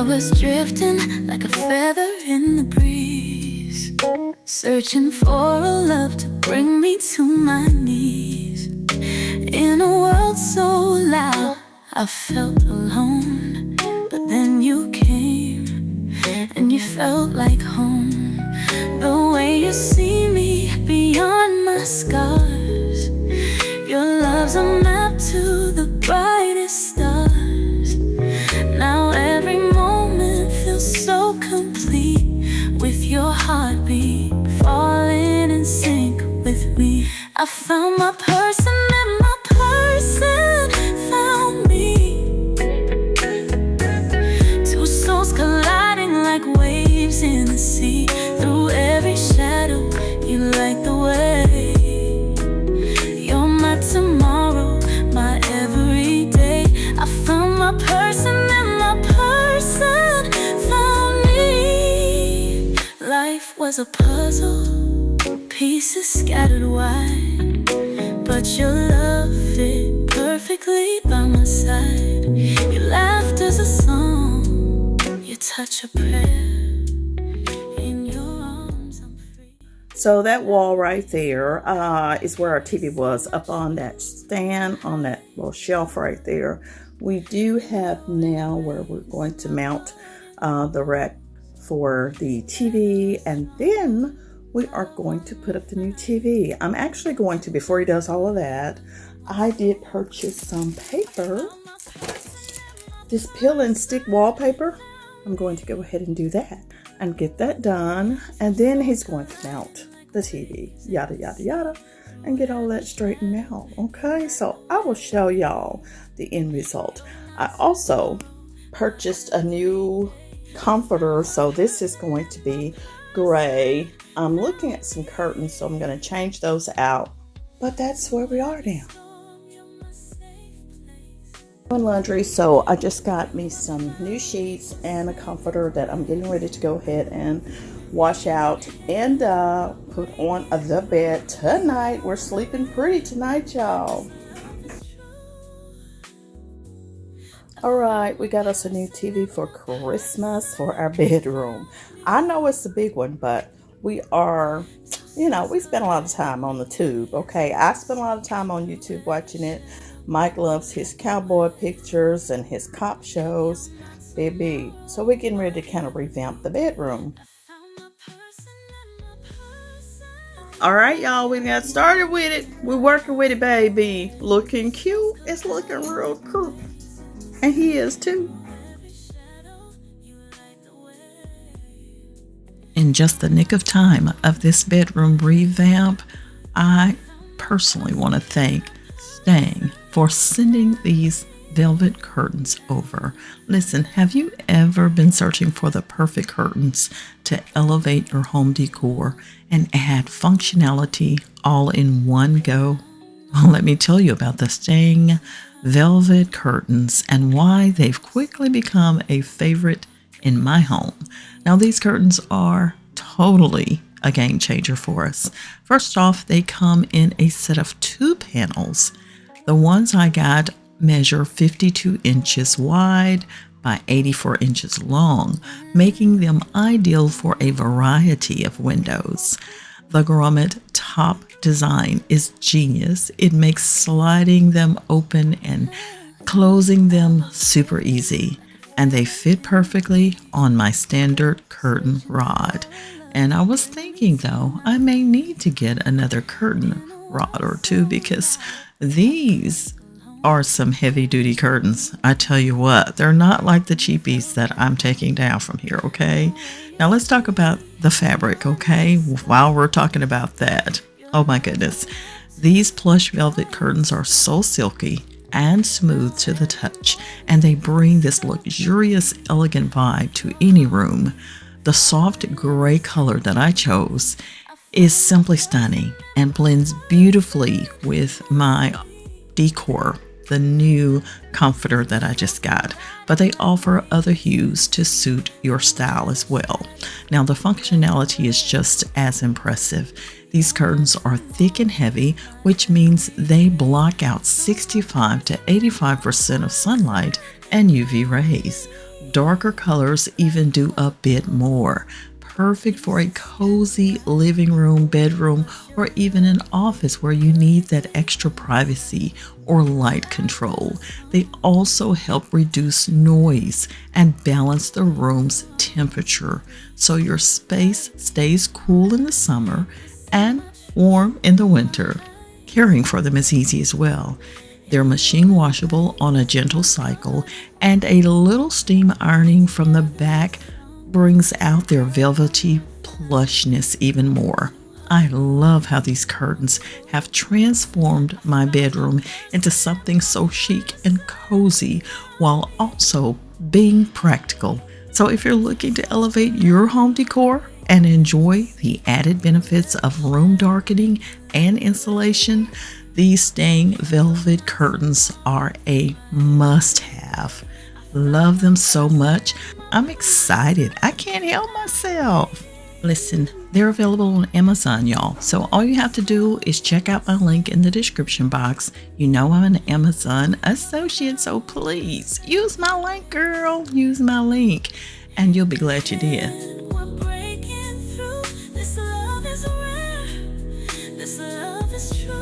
I was drifting like a feather in the breeze, searching for a love to bring me to my knees. In a world so loud, I felt alone, but then you came, and you felt like home. The way you see me beyond my scars, your love's a map to the brightest stars. Now every moment feels so complete, with your heartbeat falling in sync with me. I found my person and my person found me. Two souls colliding like waves in the sea. Through every shadow, you light the way. You're my tomorrow, my everyday. I found my person and my person found me. Life was a puzzle, pieces scattered wide, but your love fit perfectly by my side. Your laughter's a song, your touch a prayer. In your arms I'm free. So that wall right there is where our TV was, up on that stand, on that little shelf right there. We do have now where we're going to mount the rack for the TV, and then we are going to put up the new TV. I'm actually going to, before he does all of that, I did purchase some paper, this peel and stick wallpaper. I'm going to go ahead and do that and get that done, and then he's going to mount the TV, yada yada yada, and get all that straightened out. Okay, so I will show y'all the end result. I also purchased a new comforter, so this is going to be gray. I'm looking at some curtains, so I'm going to change those out, but that's where we are now. Doing laundry, so I just got me some new sheets and a comforter that I'm getting ready to go ahead and wash out and put on the bed tonight. We're sleeping pretty tonight, y'all. All right, we got us a new TV for Christmas for our bedroom. I know it's a big one, but we are, we spend a lot of time on the tube, okay? I spend a lot of time on YouTube watching it. Mike loves his cowboy pictures and his cop shows, baby. So we're getting ready to kind of revamp the bedroom. All right, y'all, we got started with it. We're working with it, baby. Looking cute. It's looking real cute. And he is too. In just the nick of time of this bedroom revamp, I personally want to thank Stang for sending these velvet curtains over. Listen, have you ever been searching for the perfect curtains to elevate your home decor and add functionality all in one go? Well, let me tell you about the Stang velvet curtains and why they've quickly become a favorite in my home. Now, these curtains are totally a game changer for us. First off, they come in a set of 2 panels. The ones I got measure 52 inches wide by 84 inches long, making them ideal for a variety of windows. The grommet top design is genius. It makes sliding them open and closing them super easy, and they fit perfectly on my standard curtain rod. And I was thinking, though, I may need to get another curtain rod or 2 because these are some heavy-duty curtains. I tell you what, they're not like the cheapies that I'm taking down from here, okay? Now let's talk about the fabric, okay? While we're talking about that. Oh my goodness. These plush velvet curtains are so silky and smooth to the touch, and they bring this luxurious, elegant vibe to any room. The soft gray color that I chose is simply stunning and blends beautifully with my decor, the new comforter that I just got, but they offer other hues to suit your style as well. Now, the functionality is just as impressive. These curtains are thick and heavy, which means they block out 65 to 85% of sunlight and UV rays. Darker colors even do a bit more. Perfect for a cozy living room, bedroom, or even an office where you need that extra privacy or light control. They also help reduce noise and balance the room's temperature so your space stays cool in the summer and warm in the winter. Caring for them is easy as well. They're machine washable on a gentle cycle, and a little steam ironing from the back brings out their velvety plushness even more. I love how these curtains have transformed my bedroom into something so chic and cozy while also being practical. So if you're looking to elevate your home decor and enjoy the added benefits of room darkening and insulation, these staying velvet curtains are a must-have. Love them so much. I'm excited. I can't help myself. Listen, they're available on Amazon, y'all. So all you have to do is check out my link in the description box. You know I'm an Amazon associate, so please use my link, girl. Use my link, and you'll be glad you did. We're breaking through. This love is rare. This love is true.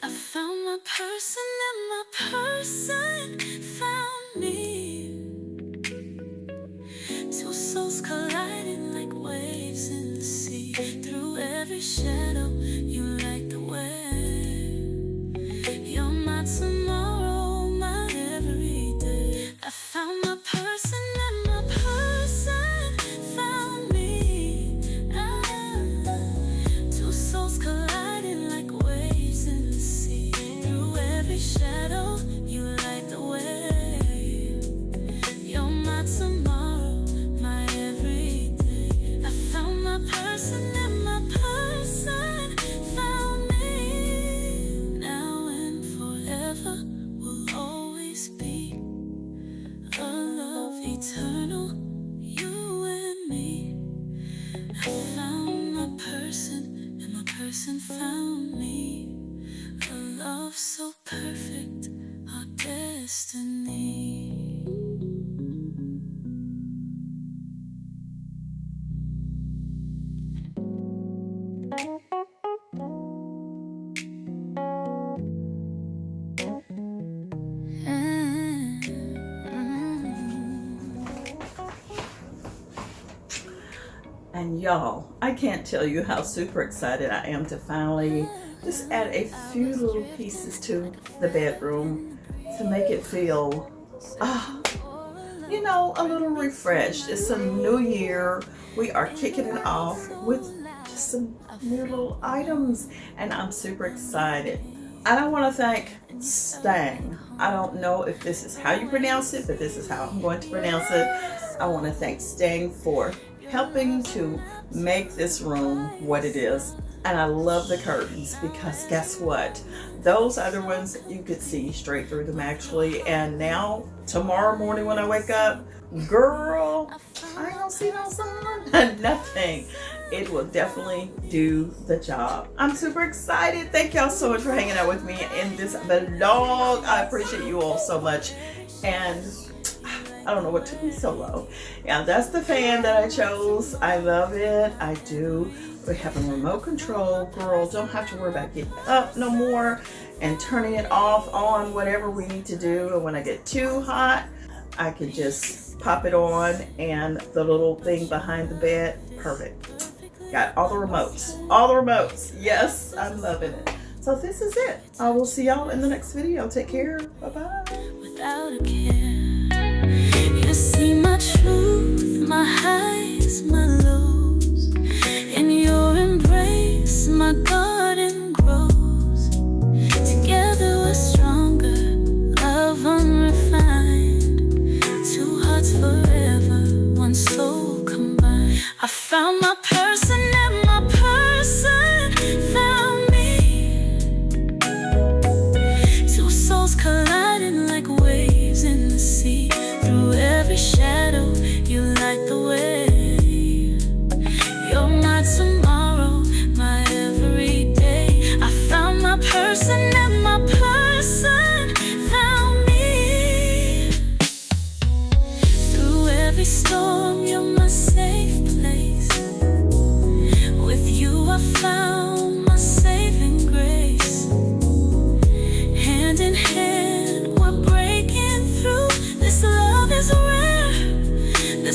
I found my person and my person found me. Two souls colliding like waves in the sea. Through every shadow, you light the way. You're my tomorrow, my everyday. I found my person and my person found me. Two souls colliding like waves in the sea. Through every shadow, you light the way. You're my tomorrow, my everyday. I found my person and my person found me. Now and forever will always be a love eternal, you and me. I found my person and my person found me. A love so perfect, our destiny. And y'all, I can't tell you how super excited I am to finally just add a few little pieces to the bedroom to make it feel, you know, a little refreshed. It's a new year. We are kicking it off with just some new little items, and I'm super excited. And I want to thank Stang. I don't know if this is how you pronounce it, but this is how I'm going to pronounce it. I want to thank Stang for helping to make this room what it is. And I love the curtains because guess what? Those are the ones that you could see straight through them actually. And now tomorrow morning when I wake up, girl, I ain't gonna see no sun, nothing. It will definitely do the job. I'm super excited. Thank y'all so much for hanging out with me in this vlog. I appreciate you all so much. And I don't know what took me so long. Yeah, that's the fan that I chose. I love it. I do. We have a remote control. Girl, don't have to worry about getting up no more and turning it off, on, whatever we need to do. And when I get too hot, I can just pop it on, and the little thing behind the bed, perfect. Got all the remotes. All the remotes. Yes, I'm loving it. So this is it. I will see y'all in the next video. Take care. Bye-bye. Without a care, you see my truth, my highs, my lows. In your embrace, my garden grows. Together we're stronger, love unrefined. Two hearts forever, one soul combined. I found my person and my person found me. Two souls colliding like waves in the sea. Through every shadow, you light the way. You're my tomorrow, my every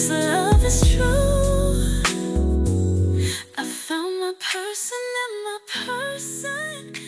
This love is true. I found my person and my person.